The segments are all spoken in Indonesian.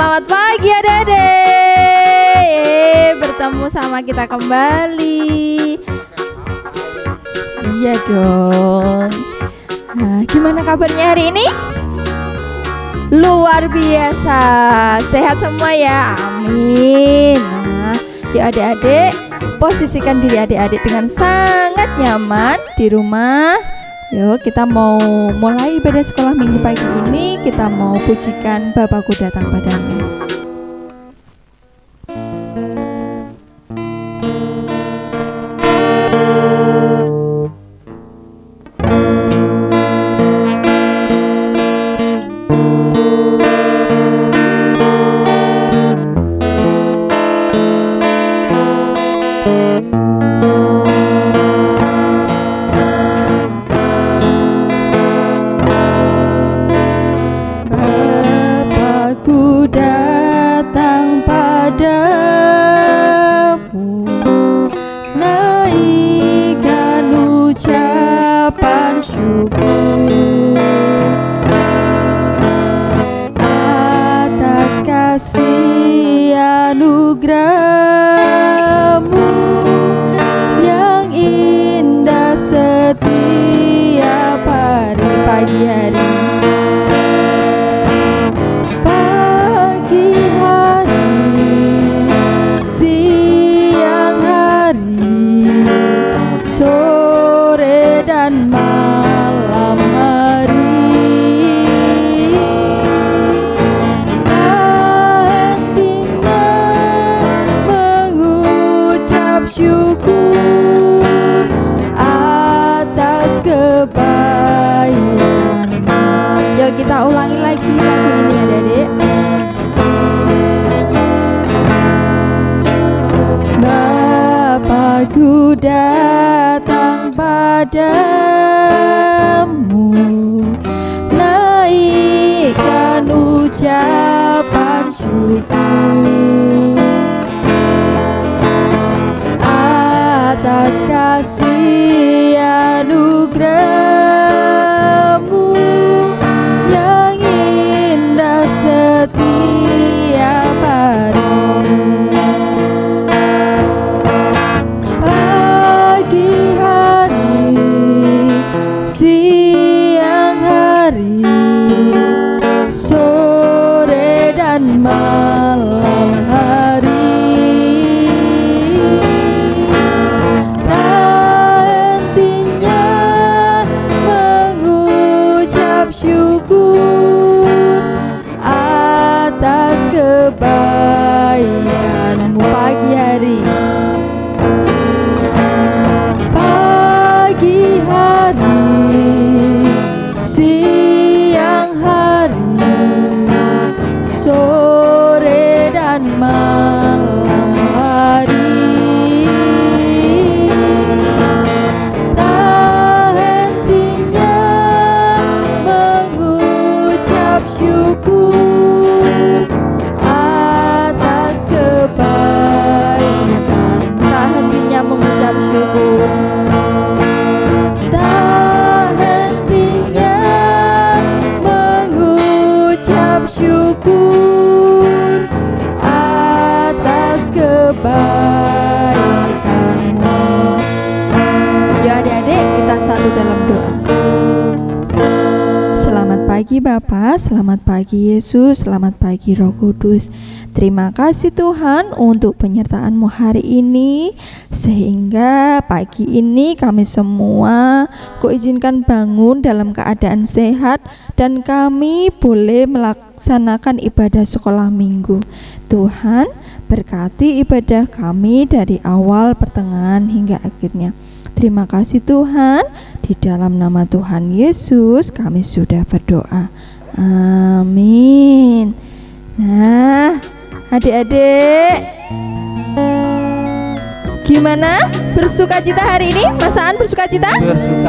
Selamat pagi adik-adik. Bertemu sama kita kembali. Iya dong. Nah, gimana kabarnya hari ini? Luar biasa. Sehat semua ya. Amin. Nah, ya adik-adik, posisikan diri adik-adik dengan sangat nyaman di rumah. Yuk kita mau mulai ibadah sekolah minggu pagi ini. Kita mau pujikan Bapakku datang padamu. Kita ulangi lagi lagu ini ya adik. Bapakku datang padamu, naikkan ucapan syukur atas kasih anugerah-Mu yang indah setiap hari. Pagi hari, siang hari, sore dan malam hari. Kebaikan-Mu pagi hari, pagi hari, siang hari, sore dan malam hari. Tak hentinya mengucap syukur atas kebaikan. Tak hentinya mengucap syukur, tak hentinya mengucap syukur atas kebaikan-Mu. Ya adik-adik, kita satu dalam doa. Selamat pagi Bapa, selamat pagi Yesus, selamat pagi Roh Kudus. Terima kasih Tuhan untuk penyertaan-Mu hari ini, sehingga pagi ini kami semua Kau izinkan bangun dalam keadaan sehat dan kami boleh melaksanakan ibadah sekolah minggu. Tuhan, berkati ibadah kami dari awal, pertengahan hingga akhirnya. Terima kasih Tuhan, di dalam nama Tuhan Yesus kami sudah berdoa. Amin. Nah, adik-adik, gimana? Bersukacita hari ini? Mas Aan bersukacita?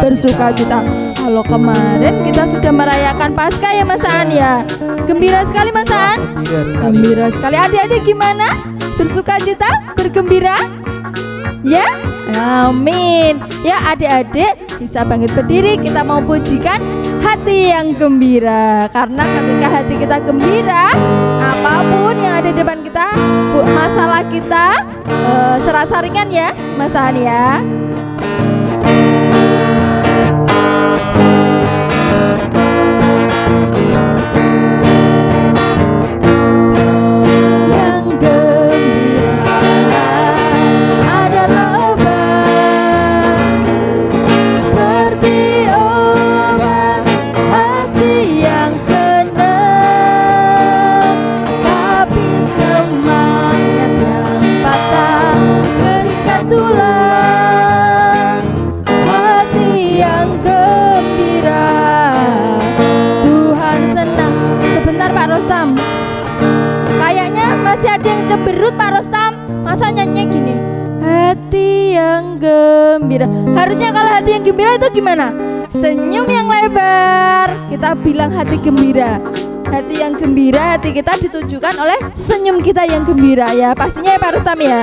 Bersukacita. Kalau kemarin kita sudah merayakan Paskah ya Mas Aan ya. Gembira sekali Mas Aan? Gembira sekali. Gembira sekali. Adik-adik gimana? Bersukacita? Bergembira? Ya, amin. Ya adik-adik bisa bangkit berdiri. Kita mau pujikan hati yang gembira. Karena ketika hati kita gembira, apapun yang ada di depan kita, masalah kita serasa ringan ya Mas Hani ya. Kayaknya masih ada yang cemberut Pak Rostam. Masa nyanyi gini, hati yang gembira. Harusnya kalau hati yang gembira itu gimana? Senyum yang lebar. Kita bilang hati gembira. Hati yang gembira, hati kita ditunjukkan oleh senyum kita yang gembira ya. Pastinya ya Pak Rostam ya.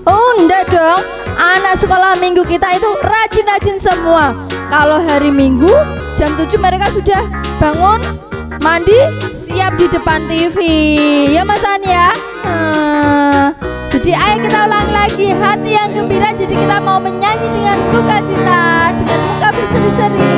Oh enggak dong, anak sekolah minggu kita itu rajin-rajin semua. Kalau hari Minggu jam 7 mereka sudah bangun, mandi, siap di depan TV. Ya Mas An ya. Jadi ayo kita ulang lagi, hati yang gembira. Jadi kita mau menyanyi dengan sukacita, dengan muka berseri-seri.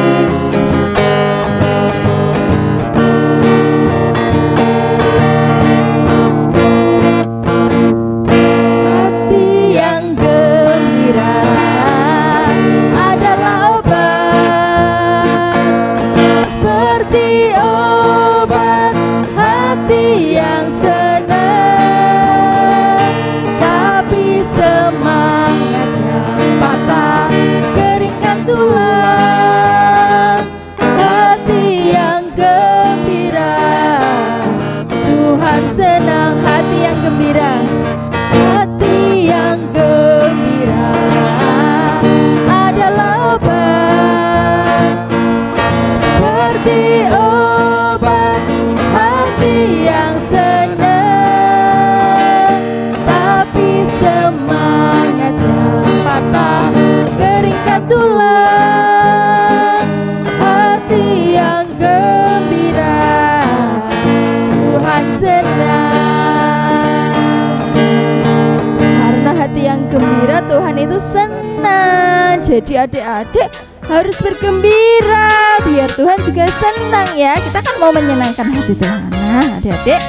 Tuhan itu senang. Jadi adik-adik harus bergembira biar Tuhan juga senang ya. Kita kan mau menyenangkan hati Tuhan. Nah adik-adik,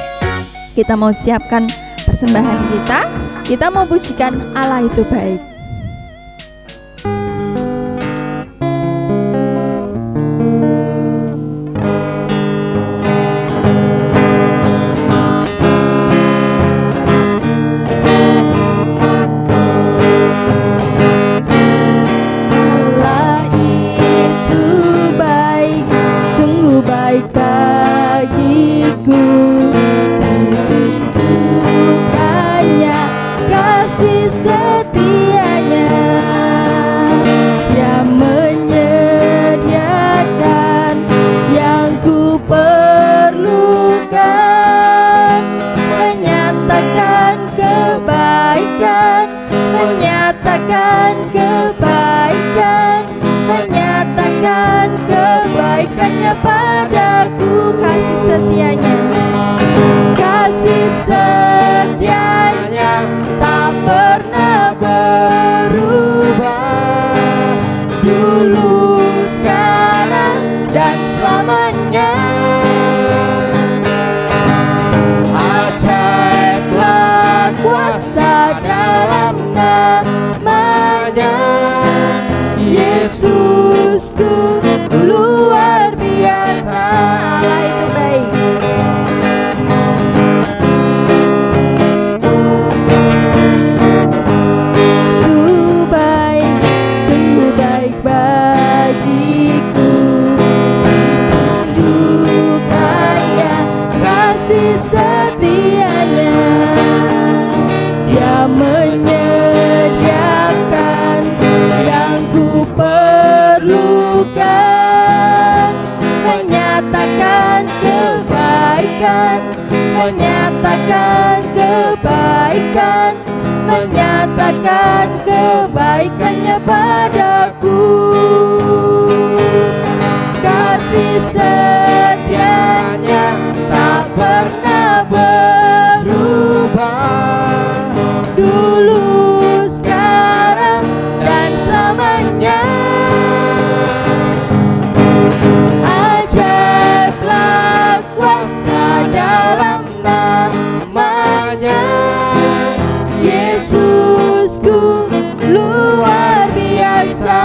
kita mau siapkan persembahan kita. Kita mau pujikan Allah itu baik. menyatakan kebaikan, menyatakan kebaikannya padaku. Kasih setianya tak pernah berubah, dulu, sekarang, dan selamanya. Ajaiblah kuasa dalam namanya, Yesusku luar biasa.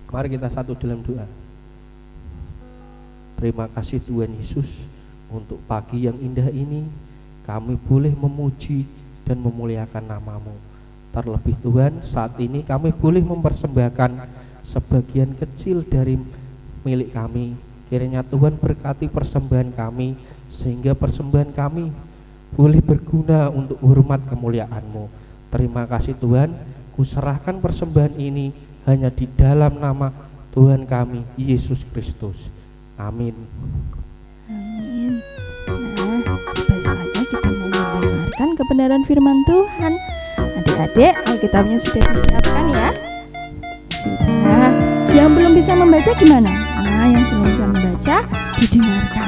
Mari kita satu dalam doa. Terima kasih Tuhan Yesus untuk pagi yang indah ini. Kami boleh memuji dan memuliakan nama-Mu. Terlebih Tuhan, saat ini kami boleh mempersembahkan sebagian kecil dari milik kami. Kiranya Tuhan berkati persembahan kami, sehingga persembahan kami boleh berguna untuk hormat kemuliaan-Mu. Terima kasih Tuhan, kuserahkan persembahan ini hanya di dalam nama Tuhan kami, Yesus Kristus. Amin. Amin. Nah, saatnya kita mau mendengarkan kebenaran firman Tuhan. Adik-adik, Alkitabnya sudah disiapkan ya. Nah, yang belum bisa membaca gimana? Yang belum bisa membaca didengarkan.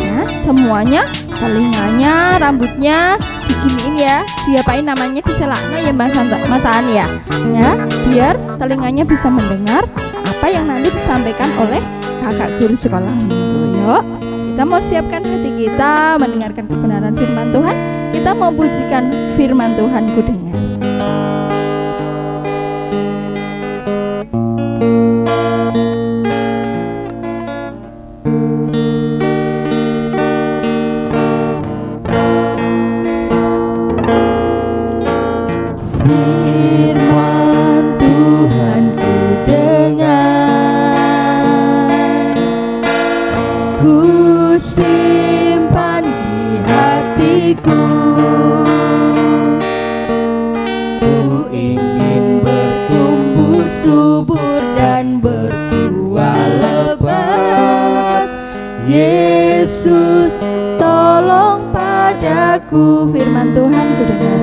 Ya, semuanya, telinganya, rambutnya diginiin ya, diapain namanya, diselakno ya Mas An ya, biar telinganya bisa mendengar apa yang nanti disampaikan oleh kakak guru sekolah minggu. Yuk, kita mau siapkan hati kita mendengarkan kebenaran firman Tuhan. Kita mau pujikan firman Tuhan ku dengar. Yesus, tolong padaku. Firman Tuhan ku dengar.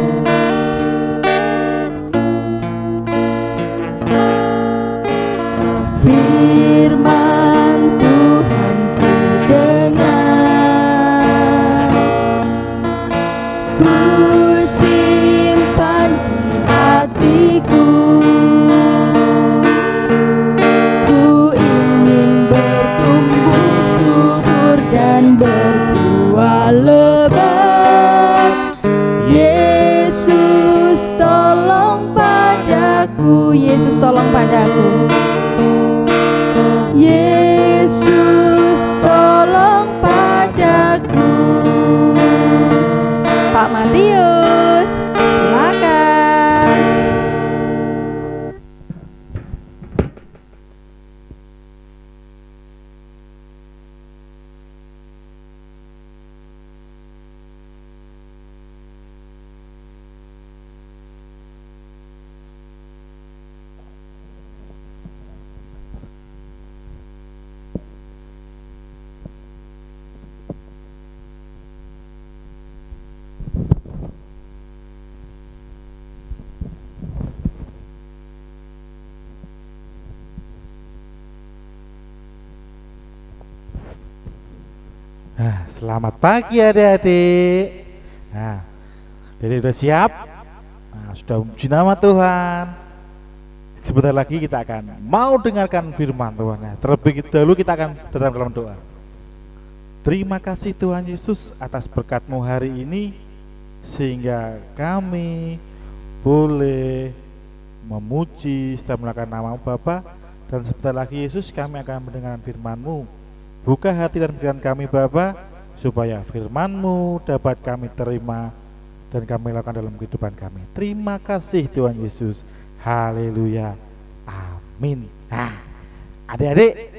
Firman Tuhan ku dengar, ku simpan di hatiku. Dan berbuah lebat. Yesus tolong padaku. Yesus tolong padaku. Yesus tolong padaku. Pak Matius, silakan. Selamat pagi adik-adik. Nah, adik udah siap? Nah, sudah memuji nama Tuhan. Sebentar lagi kita akan mau dengarkan firman Tuhan. Nah, terlebih dahulu kita akan datang dalam doa. Terima kasih Tuhan Yesus atas berkat-Mu hari ini, sehingga kami boleh memuji serta melakukan nama Bapa. Dan sebentar lagi Yesus kami akan mendengarkan firman-Mu. Buka hati dan pikiran kami Bapa, supaya firman-Mu dapat kami terima dan kami lakukan dalam kehidupan kami. Terima kasih Tuhan Yesus. Haleluya. Amin. Nah, adik-adik,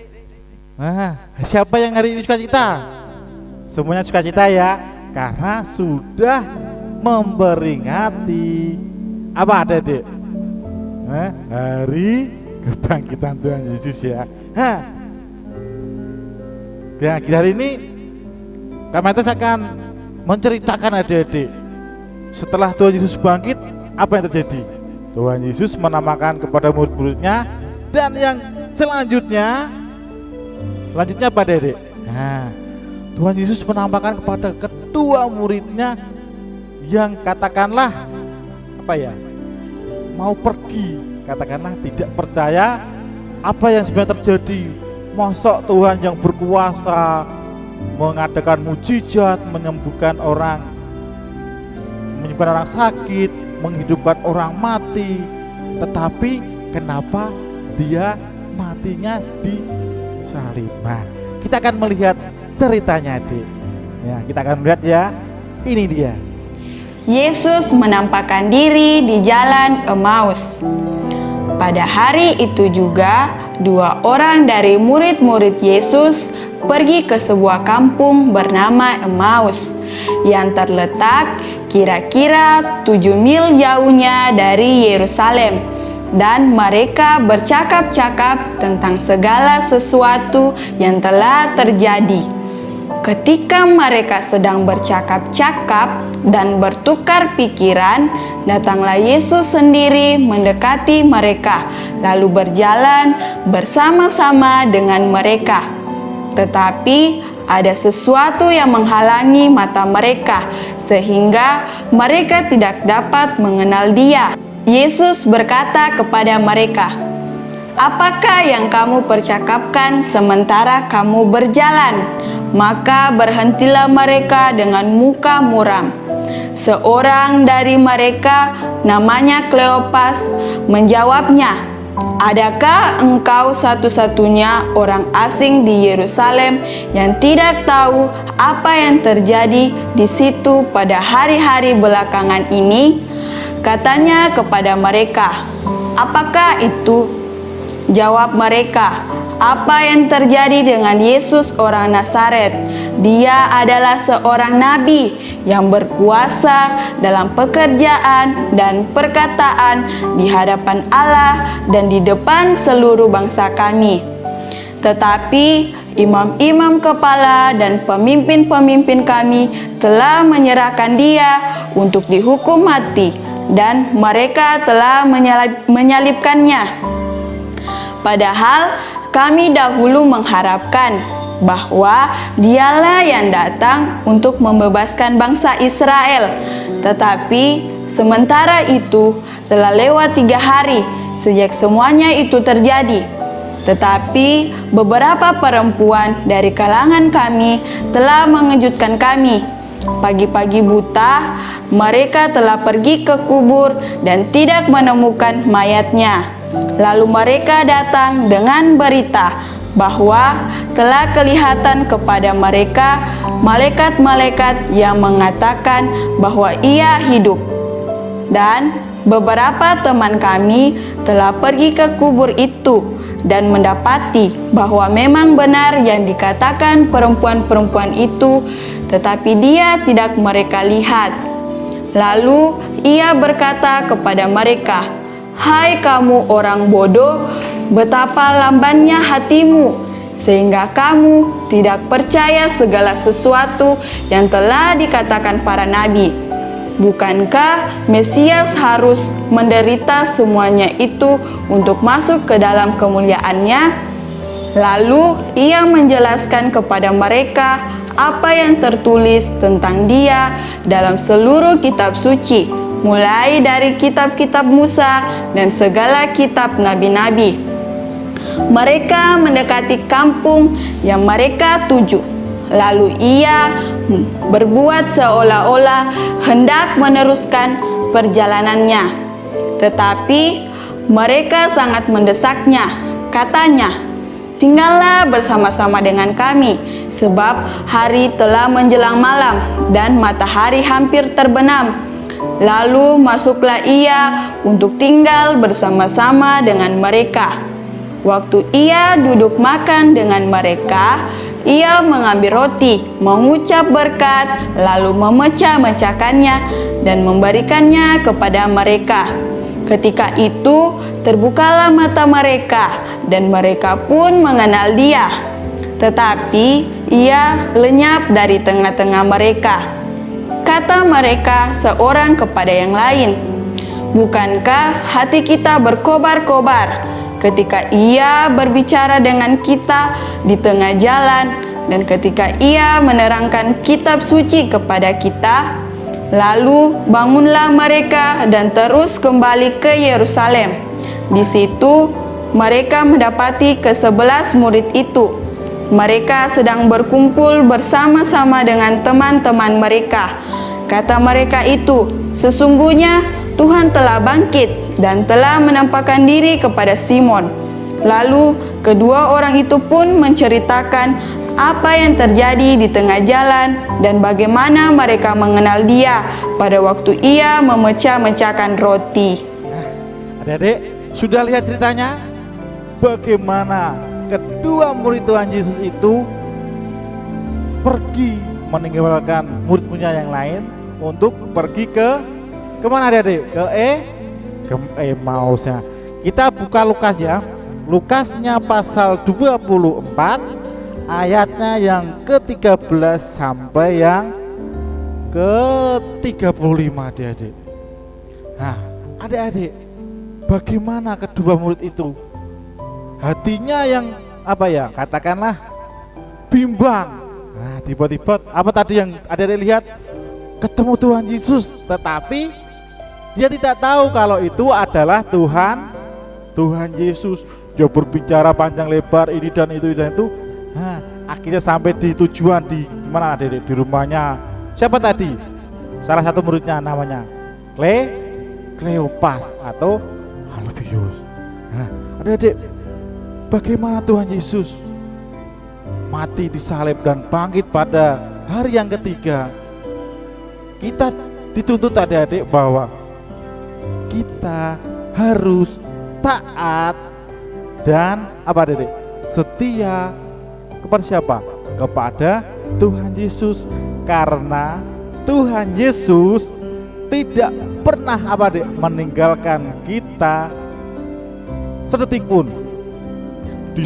siapa yang hari ini sukacita? Semuanya sukacita ya, karena sudah memperingati Apa adik-adik? Hari kebangkitan Tuhan Yesus ya. Ya, hari ini Kametes akan menceritakan adik-adik, setelah Tuhan Yesus bangkit, apa yang terjadi? Tuhan Yesus menamakan kepada murid-muridnya, dan yang selanjutnya apa adik-adik? Tuhan Yesus menampakkan kepada kedua muridnya yang katakanlah mau pergi, katakanlah tidak percaya apa yang sebenarnya terjadi. Mosok Tuhan yang berkuasa mengadakan mujizat, menyembuhkan orang sakit, menghidupkan orang mati, tetapi kenapa dia matinya di salib? Kita akan melihat ceritanya, adik. Ya, kita akan melihat ya. Ini dia. Yesus menampakkan diri di jalan Emmaus. Pada hari itu juga, 2 orang dari murid-murid Yesus pergi ke sebuah kampung bernama Emmaus yang terletak kira-kira 7 mil jauhnya dari Yerusalem, dan mereka bercakap-cakap tentang segala sesuatu yang telah terjadi. Ketika mereka sedang bercakap-cakap dan bertukar pikiran, datanglah Yesus sendiri mendekati mereka, lalu berjalan bersama-sama dengan mereka. Tetapi ada sesuatu yang menghalangi mata mereka, sehingga mereka tidak dapat mengenal Dia. Yesus berkata kepada mereka, "Apakah yang kamu percakapkan sementara kamu berjalan?" Maka berhentilah mereka dengan muka muram. Seorang dari mereka, namanya Kleopas, menjawabnya, "Adakah engkau satu-satunya orang asing di Yerusalem yang tidak tahu apa yang terjadi di situ pada hari-hari belakangan ini?" Katanya kepada mereka, "Apakah itu?" Jawab mereka, "Apa yang terjadi dengan Yesus orang Nazaret? Dia adalah seorang nabi yang berkuasa dalam pekerjaan dan perkataan di hadapan Allah dan di depan seluruh bangsa kami. Tetapi imam-imam kepala dan pemimpin-pemimpin kami telah menyerahkan Dia untuk dihukum mati, dan mereka telah menyalibkannya. Padahal kami dahulu mengharapkan bahwa Dialah yang datang untuk membebaskan bangsa Israel. Tetapi sementara itu telah lewat 3 hari sejak semuanya itu terjadi. Tetapi beberapa perempuan dari kalangan kami telah mengejutkan kami. Pagi-pagi buta, mereka telah pergi ke kubur dan tidak menemukan mayatnya. Lalu mereka datang dengan berita bahwa telah kelihatan kepada mereka malaikat-malaikat yang mengatakan bahwa Ia hidup. Dan beberapa teman kami telah pergi ke kubur itu dan mendapati bahwa memang benar yang dikatakan perempuan-perempuan itu, tetapi Dia tidak mereka lihat. Lalu Ia berkata kepada mereka, "Hai kamu orang bodoh, betapa lambannya hatimu, sehingga kamu tidak percaya segala sesuatu yang telah dikatakan para nabi. Bukankah Mesias harus menderita semuanya itu untuk masuk ke dalam kemuliaannya?" Lalu Ia menjelaskan kepada mereka apa yang tertulis tentang Dia dalam seluruh kitab suci, mulai dari kitab-kitab Musa dan segala kitab nabi-nabi. Mereka mendekati kampung yang mereka tuju. Lalu Ia berbuat seolah-olah hendak meneruskan perjalanannya. Tetapi mereka sangat mendesaknya. Katanya, "Tinggallah bersama-sama dengan kami, sebab hari telah menjelang malam dan matahari hampir terbenam." Lalu masuklah Ia untuk tinggal bersama-sama dengan mereka. Waktu Ia duduk makan dengan mereka, Ia mengambil roti, mengucap berkat, lalu memecah-mecahkannya dan memberikannya kepada mereka. Ketika itu terbukalah mata mereka dan mereka pun mengenal Dia. Tetapi Ia lenyap dari tengah-tengah mereka. Kata mereka seorang kepada yang lain, "Bukankah hati kita berkobar-kobar ketika Ia berbicara dengan kita di tengah jalan dan ketika Ia menerangkan kitab suci kepada kita?" Lalu bangunlah mereka dan terus kembali ke Yerusalem. Di situ mereka mendapati ke-11 murid itu. Mereka sedang berkumpul bersama-sama dengan teman-teman mereka. Kata mereka itu, "Sesungguhnya Tuhan telah bangkit dan telah menampakkan diri kepada Simon." Lalu kedua orang itu pun menceritakan apa yang terjadi di tengah jalan dan bagaimana mereka mengenal Dia pada waktu Ia memecah-mecahkan roti. Adik-adik, sudah lihat ceritanya? Bagaimana kedua murid Tuhan Yesus itu pergi meninggalkan murid-muridnya yang lain untuk pergi ke kemana adik-adik? Ke Emmausnya. Kita buka Lukas ya. Lukasnya pasal 24 ayatnya yang ke-13 sampai yang ke-35 adik-adik. Nah, adik-adik, bagaimana kedua murid itu? Hatinya yang katakanlah bimbang. Nah, tiba-tiba apa tadi yang adik-adik lihat? Ketemu Tuhan Yesus, tetapi dia tidak tahu kalau itu adalah Tuhan Yesus. Dia berbicara panjang lebar ini dan itu dan itu. Nah, akhirnya sampai di tujuan di mana adik-adik? Di rumahnya siapa tadi? Salah satu muridnya namanya Kleopas atau Albius. Nah, adik-adik, bagaimana Tuhan Yesus mati disalib dan bangkit pada hari yang ketiga? Kita dituntut adik-adik bahwa kita harus taat dan adik-adik? Setia kepada siapa? Kepada Tuhan Yesus, karena Tuhan Yesus tidak pernah meninggalkan kita sedetik pun di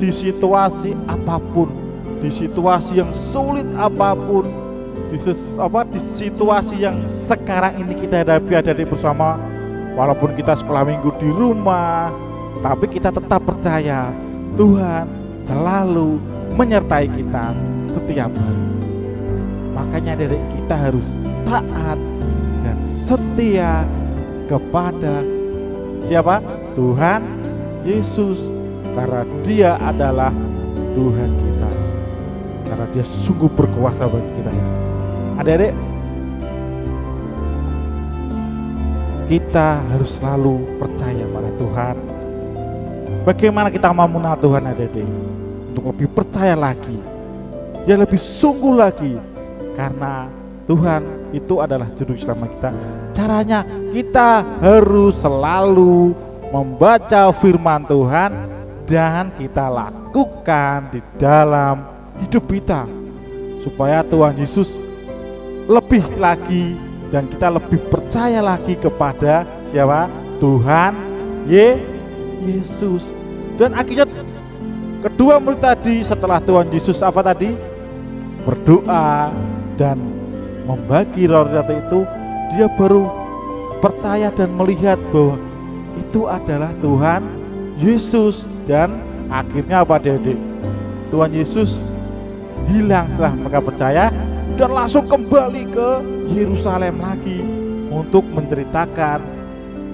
situasi apapun, di situasi yang sulit apapun, di situasi yang sekarang ini kita hadapi adik-adik bersama. Walaupun kita sekolah minggu di rumah, tapi kita tetap percaya Tuhan selalu menyertai kita setiap hari. Makanya dari kita harus taat dan setia kepada siapa? Tuhan Yesus, karena Dia adalah Tuhan kita, karena Dia sungguh berkuasa bagi kita ya. Adik-adik, kita harus selalu percaya pada Tuhan. Bagaimana kita mau mengenal Tuhan adik-adik? Untuk lebih percaya lagi, ya lebih sungguh lagi, karena Tuhan itu adalah juru selamat kita. Caranya kita harus selalu membaca firman Tuhan dan kita lakukan di dalam hidup kita, supaya Tuhan Yesus lebih lagi dan kita lebih percaya lagi kepada siapa? Tuhan Yesus. Dan akhirnya kedua murid tadi setelah Tuhan Yesus berdoa dan membagi roti itu, dia baru percaya dan melihat bahwa itu adalah Tuhan Yesus. Dan akhirnya adik-adik? Tuhan Yesus hilang setelah mereka percaya dan langsung kembali ke Yerusalem lagi untuk menceritakan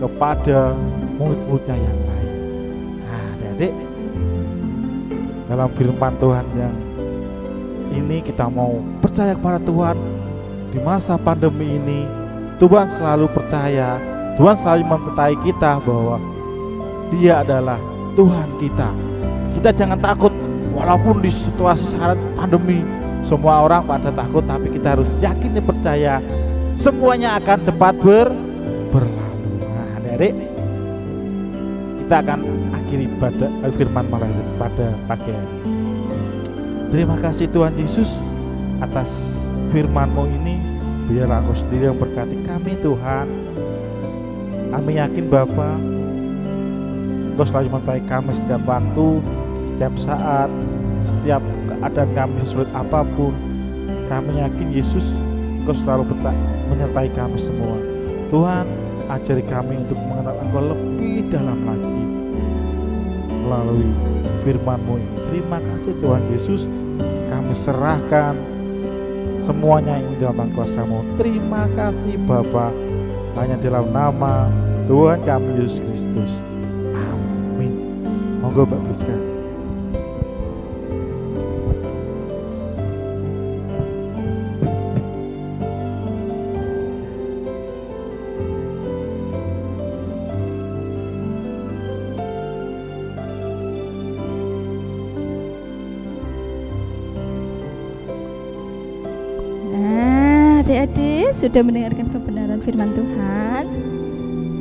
kepada murid-muridnya yang lain. Nah, adik-adik, dalam firman Tuhan yang ini kita mau percaya kepada Tuhan di masa pandemi ini. Tuhan selalu percaya, Tuhan selalu menyertai kita bahwa Dia adalah Tuhan kita. Kita jangan takut, walaupun di situasi saat pandemi semua orang pada takut, tapi kita harus yakin dan percaya semuanya akan cepat berlalu. Nah, adik-adik, kita akan akhiri pada firman malam pada pagi hari. Terima kasih Tuhan Yesus atas firman-Mu ini. Biarlah Engkau sendiri yang berkati kami Tuhan. Kami yakin Bapa, Engkau selalu menyertai kami setiap waktu, setiap saat, setiap keadaan kami sesulit apapun. Kami yakin Yesus, Engkau selalu menyertai kami semua. Tuhan, ajari kami untuk mengenal Engkau lebih dalam lagi melalui firman-Mu ini. Terima kasih Tuhan Yesus, kami serahkan semuanya ini dalam kuasa-Mu. Terima kasih Bapa, hanya dalam nama Tuhan kami Yesus Kristus. Amin. Monggo Pak Priska. Adik-adik sudah mendengarkan kebenaran firman Tuhan.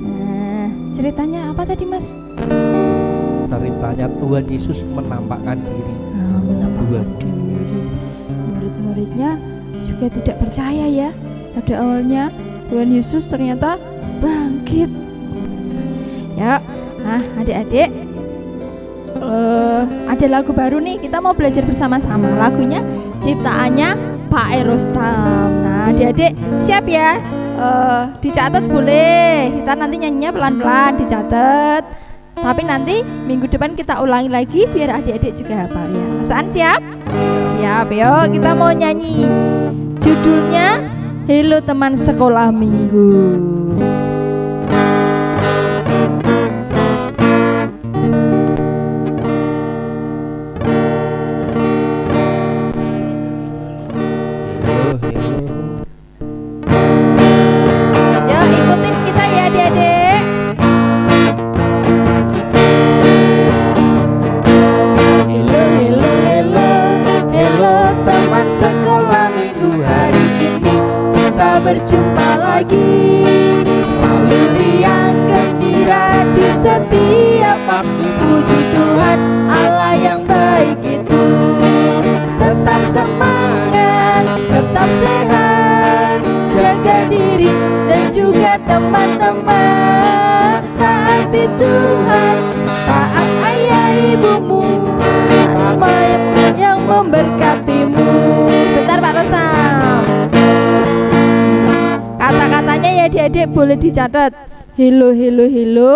Nah, ceritanya apa tadi Mas? Ceritanya Tuhan Yesus menampakkan diri. Menampakkan diri. Murid-muridnya juga tidak percaya ya. Pada awalnya Tuhan Yesus ternyata bangkit. Ya, nah adik-adik, ada lagu baru nih, kita mau belajar bersama-sama. Lagunya ciptaannya Pak Erostam. Nah, adik-adik siap ya? Dicatat boleh. Kita nanti nyanyinya pelan-pelan, dicatat. Tapi nanti minggu depan kita ulangi lagi biar adik-adik juga hafal ya. Masaan siap? Siap. Yuk, kita mau nyanyi. Judulnya Halo Teman Sekolah Minggu. Berjumpa lagi, selalu riang gembira di setiap waktu. Puji Tuhan Allah yang baik itu. Tetap semangat, tetap sehat, jaga diri dan juga teman-teman. Taati Tuhan, taat ayah ibumu, apa yang memberkatimu. Bentar Pak Rostam. Kata-katanya ya adik-adik boleh dicatat. Halo, halo, halo,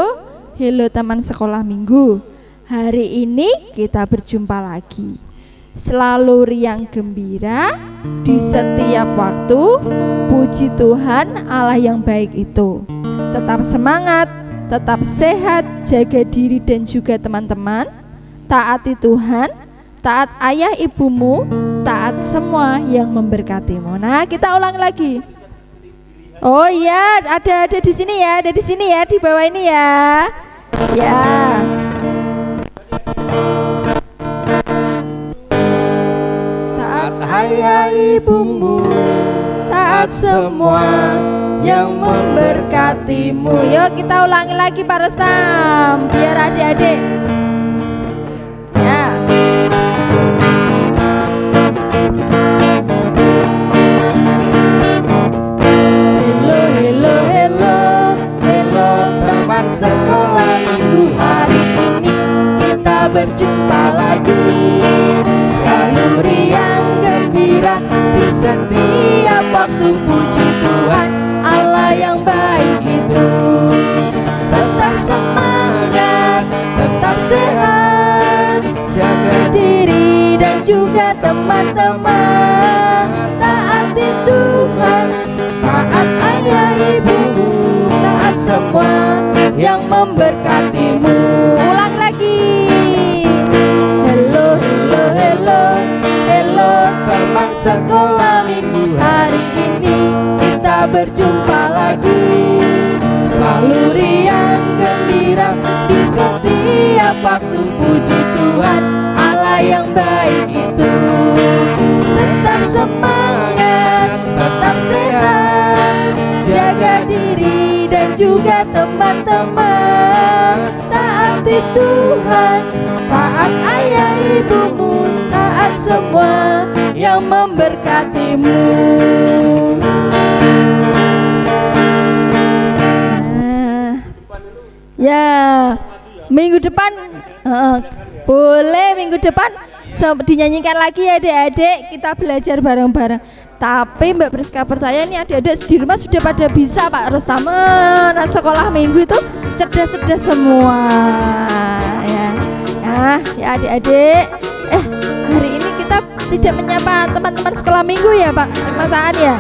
halo teman sekolah minggu. Hari ini kita berjumpa lagi. Selalu riang gembira di setiap waktu. Puji Tuhan Allah yang baik itu. Tetap semangat, tetap sehat, jaga diri dan juga teman-teman. Taati Tuhan, taat ayah ibumu, taat semua yang memberkatimu. Nah, kita ulang lagi. Oh iya, ada di sini ya, ada di sini ya, di bawah ini ya. Ya. Taat ayah ibumu, taat semua yang memberkatimu. Yuk kita ulangi lagi Pak Rostam, biar adik-adik. Ya. Sekolah minggu hari ini kita berjumpa lagi. Selalu riang gembira di setiap waktu. Puji Tuhan Allah yang baik itu. Tetap semangat, tetap sehat, jaga diri dan juga teman-teman. Taati Tuhan, taat ayah ibumu, taat semua yang memberkatimu. Ulang lagi. Halo, halo, halo, halo teman sekolah minggu. Hari ini kita berjumpa lagi. Selalu riang gembira di setiap waktu. Puji Tuhan Allah yang baik itu. Tetap semangat, tetap sehat, jaga diri dan juga teman-teman. Taati Tuhan, taat ayah ibumu, taat semua yang memberkatimu. Nah, Ya, minggu depan boleh minggu depan dinyanyikan lagi ya adik-adik, kita belajar bareng-bareng. Tapi Mbak Priska percaya ini adik-adik di rumah sudah pada bisa Pak Rostamen. Sekolah minggu itu cerdas-cerdas semua ya. Ya adik-adik. Hari ini kita tidak menyapa teman-teman sekolah minggu ya Pak Mas Aan ya.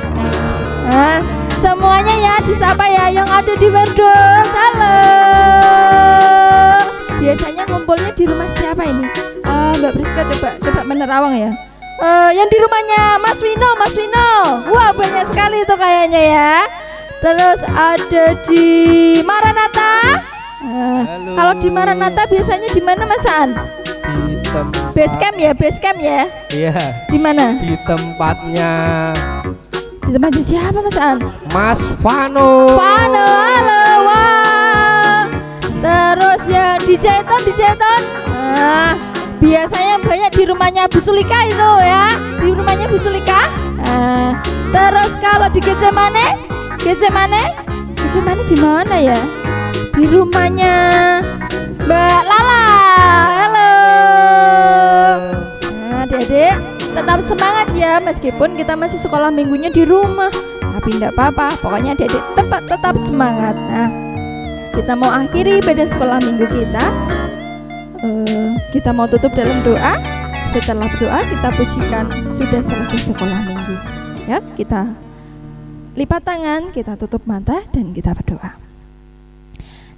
Semuanya ya disapa ya yang ada di Werdos. Halo. Biasanya ngumpulnya di rumah siapa ini? Mbak Priska coba menerawang ya. Yang di rumahnya Mas Wino. Wah, banyak sekali itu kayaknya ya. Terus ada di Maranatha. Kalau di Maranatha biasanya di mana Mas Aan? Di tempat Base camp ya? Iya. Di mana? Di tempatnya siapa Mas Aan? Mas Vano. Halo, wah. Terus yang di Jeton. Biasanya banyak di rumahnya Bu Sulika itu ya. Di rumahnya Bu Sulika. Terus kalau di Getsemane di mana ya? Di rumahnya Mbak Lala. Halo. Adik-adik tetap semangat ya, meskipun kita masih sekolah minggunya di rumah. Tapi enggak apa-apa, pokoknya adik-adik tetap semangat. Nah, kita mau akhiri pada sekolah minggu kita. Kita mau tutup dalam doa. Setelah berdoa kita pujikan sudah selesai sekolah minggu. Ya, kita lipat tangan, kita tutup mata dan kita berdoa.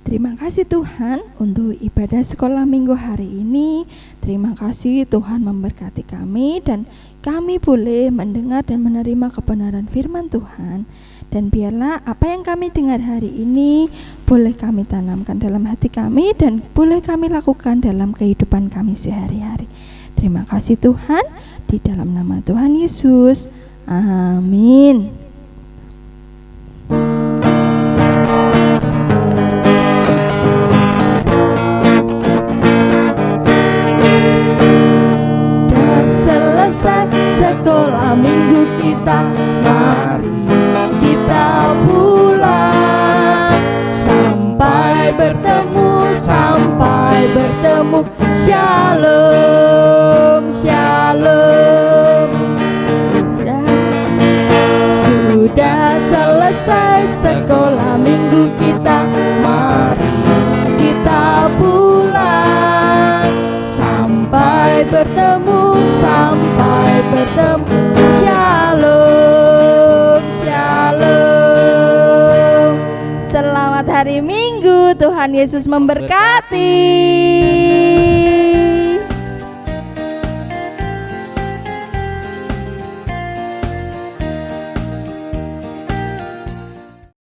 Terima kasih Tuhan untuk ibadah sekolah minggu hari ini. Terima kasih Tuhan memberkati kami dan kami boleh mendengar dan menerima kebenaran firman Tuhan. Dan biarlah apa yang kami dengar hari ini boleh kami tanamkan dalam hati kami dan boleh kami lakukan dalam kehidupan kami sehari-hari. Terima kasih Tuhan, di dalam nama Tuhan Yesus. Amin. Sudah selesai sekolah minggu kita, mari kita pulang. Sampai bertemu, shalom. Sudah selesai sekolah minggu kita, mari kita pulang. Sampai bertemu, shalom. Selamat hari Minggu, Tuhan Yesus memberkati.